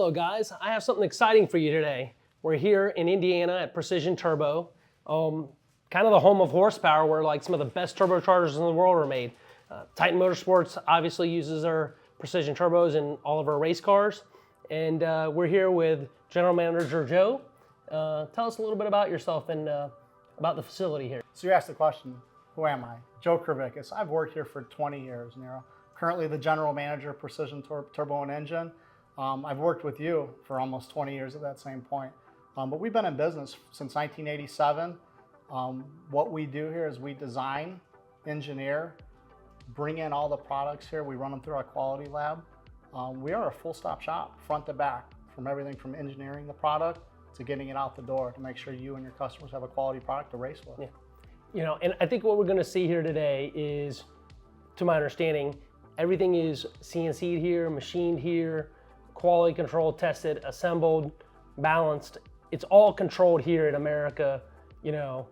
Hello guys, I have something exciting for you today. We're here in Indiana at Precision Turbo, kind of the home of horsepower where like some of the best turbochargers in the world are made. Titan Motorsports obviously uses our Precision Turbos in all of our race cars. And we're here with General Manager Joe. Tell us a little bit about yourself and about the facility here. So you asked the question, who am I? Joe Krivickas. I've worked here for 20 years, Nero. Currently the General Manager of Precision Turbo and Engine. I've worked with you for almost 20 years at that same point. But we've been in business since 1987. What we do here is we design, engineer, bring in all the products here. We run them through our quality lab. We are a full-stop shop, front to back, from everything from engineering the product to getting it out the door to make sure you and your customers have a quality product to race with. Yeah. You know, and I think what we're going to see here today is, to my understanding, everything is CNC'd here, machined here, quality control, tested, assembled, balanced. It's all controlled here in America, you know,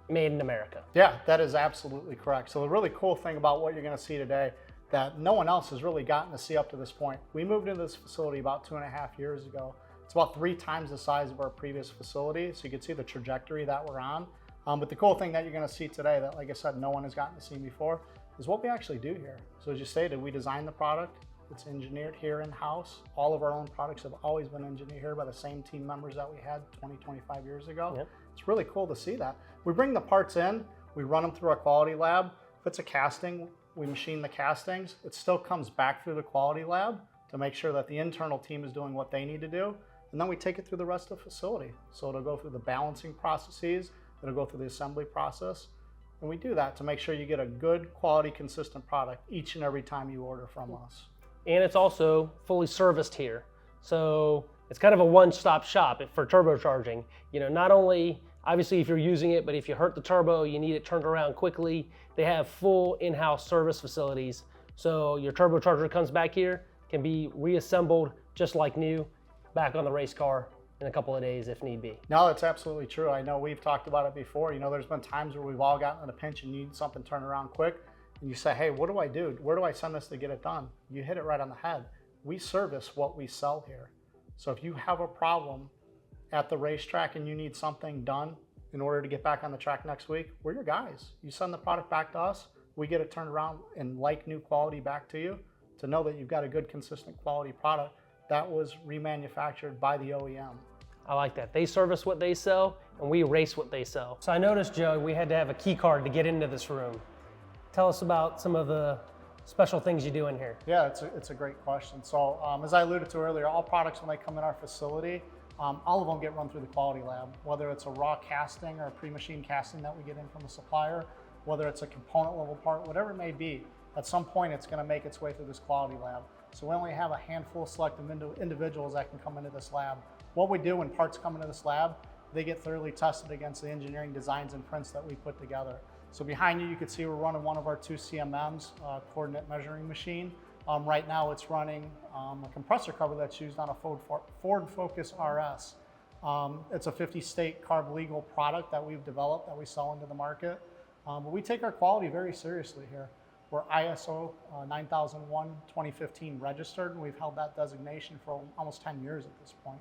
made in America. Yeah, that is absolutely correct. So the really cool thing about what you're going to see today that no one else has really gotten to see up to this point. We moved into this facility about 2.5 years ago. It's about 3 times the size of our previous facility, so you can see the trajectory that we're on. But the cool thing that you're going to see today that, like I said, no one has gotten to see before is what we actually do here. So as you stated, we design the product. It's engineered here in-house. All of our own products have always been engineered here by the same team members that we had 20, 25 years ago. Yep. It's really cool to see that. We bring the parts in, we run them through our quality lab. If it's a casting, we machine the castings. It still comes back through the quality lab to make sure that the internal team is doing what they need to do. And then we take it through the rest of the facility. So it'll go through the balancing processes, it'll go through the assembly process. And we do that to make sure you get a good, quality, consistent product each and every time you order from us. And it's also fully serviced here. So it's kind of a one-stop shop for turbocharging. You know, not only, obviously if you're using it, but if you hurt the turbo, you need it turned around quickly, they have full in-house service facilities. So your turbocharger comes back here, can be reassembled just like new, back on the race car in a couple of days if need be. No, that's absolutely true. I know we've talked about it before. You know, there's been times where we've all gotten in a pinch and need something turned around quick. And you say, hey, what do I do? Where do I send this to get it done? You hit it right on the head. We service what we sell here. So if you have a problem at the racetrack and you need something done in order to get back on the track next week, we're your guys. You send the product back to us, we get it turned around and like new quality back to you to know that you've got a good, consistent quality product that was remanufactured by the OEM. I like that. They service what they sell and we race what they sell. So I noticed, Joe, we had to have a key card to get into this room. Tell us about some of the special things you do in here. Yeah, it's a great question. So as I alluded to earlier, all products when they come in our facility, all of them get run through the quality lab, whether it's a raw casting or a pre-machined casting that we get in from the supplier, whether it's a component level part, whatever it may be, at some point it's gonna make its way through this quality lab. So we only have a handful of selective individuals that can come into this lab. What we do when parts come into this lab, they get thoroughly tested against the engineering designs and prints that we put together. So behind you, you can see we're running one of our 2 CMMs, coordinate measuring machine. Right now it's running a compressor cover that's used on a Ford Focus RS. It's a 50-state carb legal product that we've developed that we sell into the market. But we take our quality very seriously here. We're ISO 9001-2015 registered, and we've held that designation for almost 10 years at this point.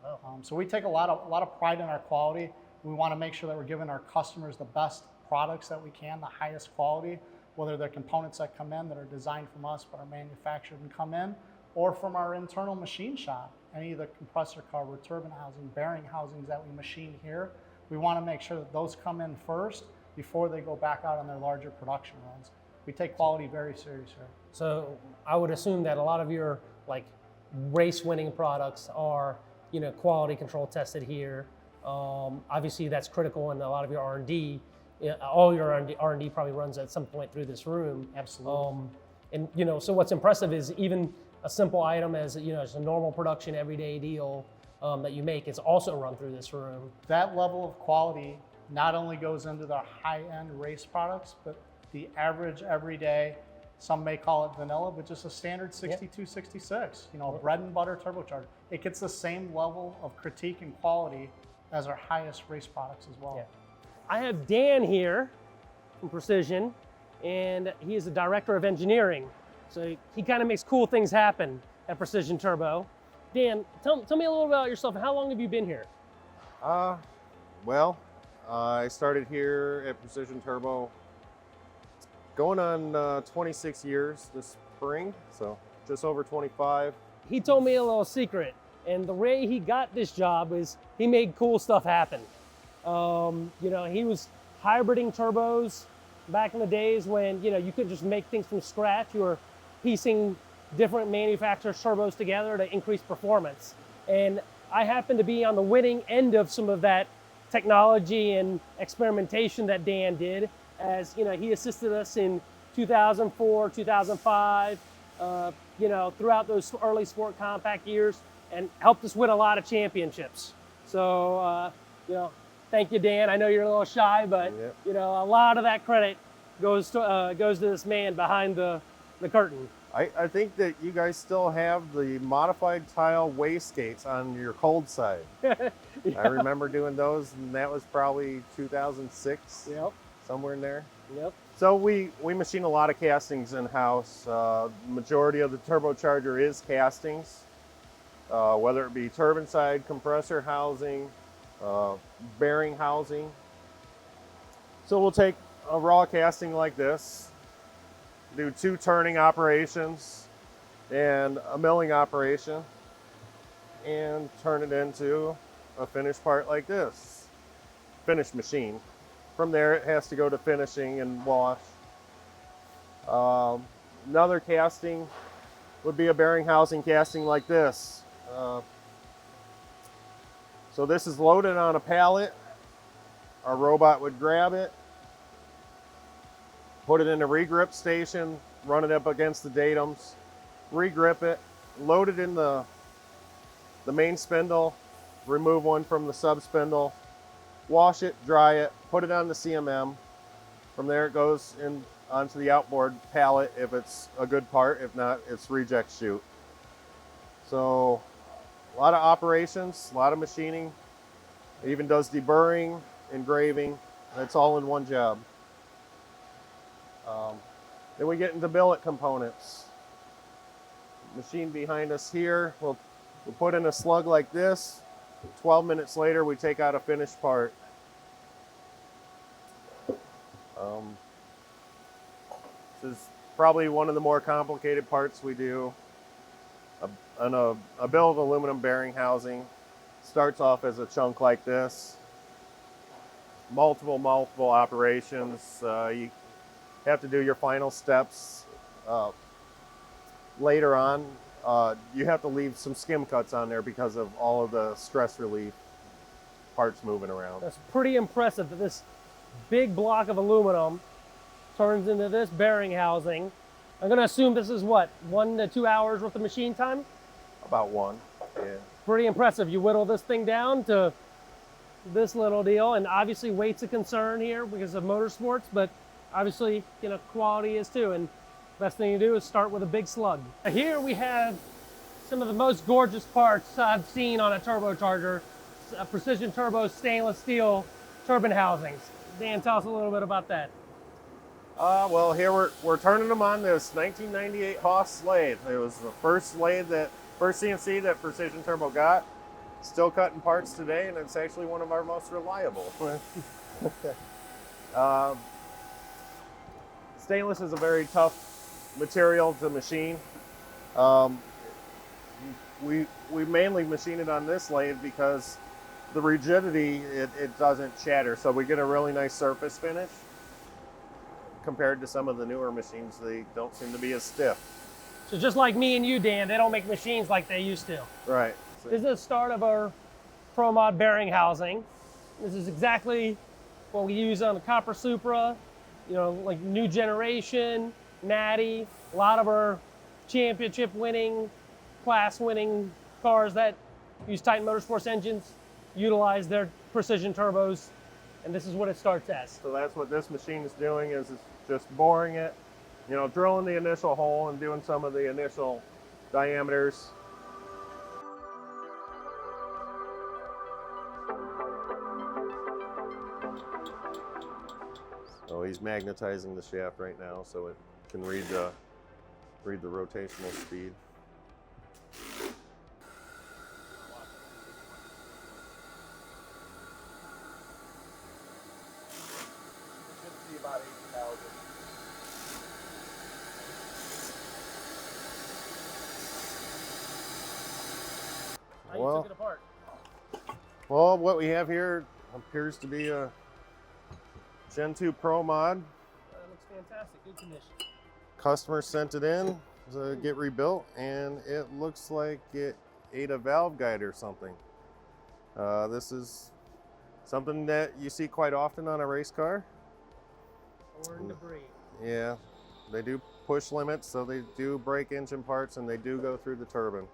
Wow. So we take a lot of pride in our quality. We want to make sure that we're giving our customers the best products that we can, the highest quality, whether they're components that come in that are designed from us but are manufactured and come in, or from our internal machine shop. Any of the compressor cover, turbine housing, bearing housings that we machine here, we want to make sure that those come in first before they go back out on their larger production runs. We take quality very serious here. So I would assume that a lot of your like race-winning products are, you know, quality control tested here. Obviously that's critical in a lot of your R&D. All your R&D probably runs at some point through this room. Absolutely. And you know, so what's impressive is even a simple item as, you know, it's a normal production everyday deal that you make is also run through this room. That level of quality not only goes into the high-end race products, but the average everyday, some may call it vanilla, but just a standard 6266, you know, bread and butter turbocharger. It gets the same level of critique and quality as our highest race products as well. Yeah. I have Dan here from Precision, and he is the Director of Engineering. So he kind of makes cool things happen at Precision Turbo. Dan, tell me a little about yourself. How long have you been here? Well, I started here at Precision Turbo going on 26 years this spring, so just over 25. He told me a little secret, and the way he got this job is he made cool stuff happen. You know, he was hybriding turbos back in the days when, you know, you could just make things from scratch. You were piecing different manufacturers' turbos together to increase performance. And I happen to be on the winning end of some of that technology and experimentation that Dan did, as, you know, he assisted us in 2004, 2005, you know, throughout those early sport compact years, and helped us win a lot of championships. So, you know, thank you, Dan. I know you're a little shy, but Yep. you know, a lot of that credit goes to this man behind the curtain. I think that you guys still have the modified tile wastegates on your cold side. Yeah. I remember doing those, and that was probably 2006, Yep. somewhere in there. Yep. So we machine a lot of castings in-house. Majority of the turbocharger is castings, whether it be turbine side, compressor housing, bearing housing. So we'll take a raw casting like this, do 2 turning operations and a milling operation, and turn it into a finished part like this, finished machine. From there, it has to go to finishing and wash. Another casting would be a bearing housing casting like this. So this is loaded on a pallet. Our robot would grab it, put it in a regrip station, run it up against the datums, regrip it, load it in the main spindle, remove one from the sub spindle, wash it, dry it, put it on the CMM. From there it goes in onto the outboard pallet if it's a good part. If not, it's reject chute. So a lot of operations, a lot of machining. It even does deburring, engraving. That's all in one job. Then we get into billet components. Machine behind us here, we'll put in a slug like this. 12 minutes later, we take out a finished part. This is probably one of the more complicated parts we do. A bill of aluminum bearing housing starts off as a chunk like this. Multiple operations. You have to do your final steps later on. You have to leave some skim cuts on there because of all of the stress relief parts moving around. That's pretty impressive that this big block of aluminum turns into this bearing housing. I'm going to assume this is what, 1 to 2 hours worth of machine time? About 1, yeah. Pretty impressive. You whittle this thing down to this little deal, and obviously weight's a concern here because of motorsports, but obviously, you know, quality is too, and best thing to do is start with a big slug. Here we have some of the most gorgeous parts I've seen on a turbocharger, a Precision Turbo stainless steel turbine housings. Dan, tell us a little bit about that. Well, here we're turning them on this 1998 Haas lathe. It was the first CNC that Precision Turbo got. Still cutting parts today, and it's actually one of our most reliable. Stainless is a very tough material to machine. We mainly machine it on this lathe because the rigidity, it doesn't shatter, so we get a really nice surface finish. Compared to some of the newer machines, they don't seem to be as stiff. So just like me and you, Dan, they don't make machines like they used to. Right. This is the start of our ProMod bearing housing. This is exactly what we use on the Copper Supra, you know, like new generation, Natty, a lot of our championship winning, class winning cars that use Titan Motorsports engines utilize their Precision turbos, and this is what it starts as. So that's what this machine is doing, is it's just boring it, you know, drilling the initial hole and doing some of the initial diameters. So he's magnetizing the shaft right now so it can read the rotational speed. Well, took it apart? Well, what we have here appears to be a Gen 2 Pro mod. That looks fantastic. Good condition. Customer sent it in to get rebuilt, and it looks like it ate a valve guide or something. This is something that you see quite often on a race car. Foreign debris. Yeah, they do push limits, so they do break engine parts, and they do go through the turbine.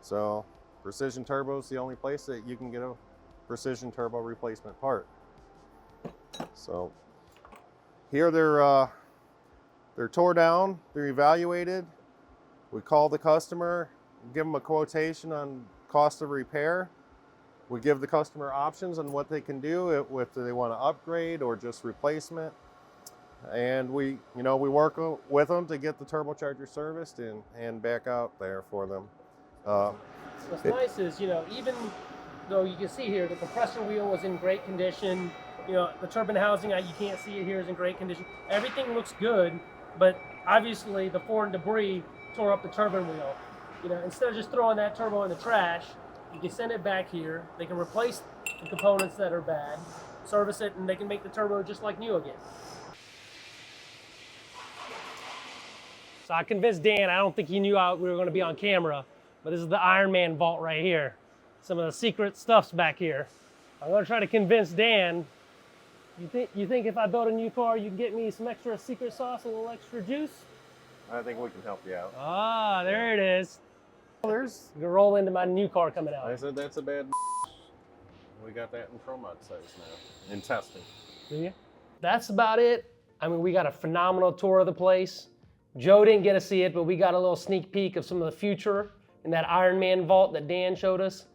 So Precision Turbo is the only place that you can get a Precision Turbo replacement part. So here they're tore down, they're evaluated. We call the customer, give them a quotation on cost of repair. We give the customer options on what they can do, if they want to upgrade or just replacement. And we work with them to get the turbocharger serviced and back out there for them. What's nice is, even though you can see here, the compressor wheel was in great condition. The turbine housing, you can't see it here, is in great condition. Everything looks good, but obviously the foreign debris tore up the turbine wheel. Instead of just throwing that turbo in the trash, you can send it back here. They can replace the components that are bad, service it, and they can make the turbo just like new again. So I convinced Dan, I don't think he knew we were going to be on camera, but this is the Iron Man vault right here. Some of the secret stuff's back here. I'm going to try to convince Dan. You think if I build a new car, you can get me some extra secret sauce, a little extra juice? I think we can help you out. Ah, there it is. There's, You can roll into my new car coming out. I said that's a bad. We got that in Pro mod size now, in testing. Do you? That's about it. I mean, we got a phenomenal tour of the place. Joe didn't get to see it, but we got a little sneak peek of some of the future in that Iron Man vault that Dan showed us.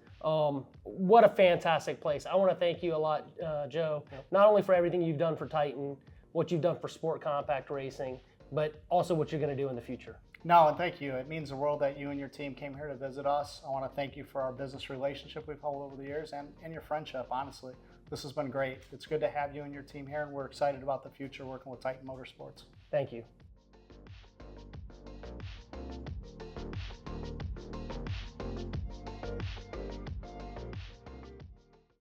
What a fantastic place. I want to thank you a lot, Joe, not only for everything you've done for Titan, what you've done for sport compact racing, but also what you're going to do in the future. No, and thank you. It means the world that you and your team came here to visit us. I want to thank you for our business relationship we've held over the years and your friendship, honestly. This has been great. It's good to have you and your team here, and we're excited about the future working with Titan Motorsports. Thank you.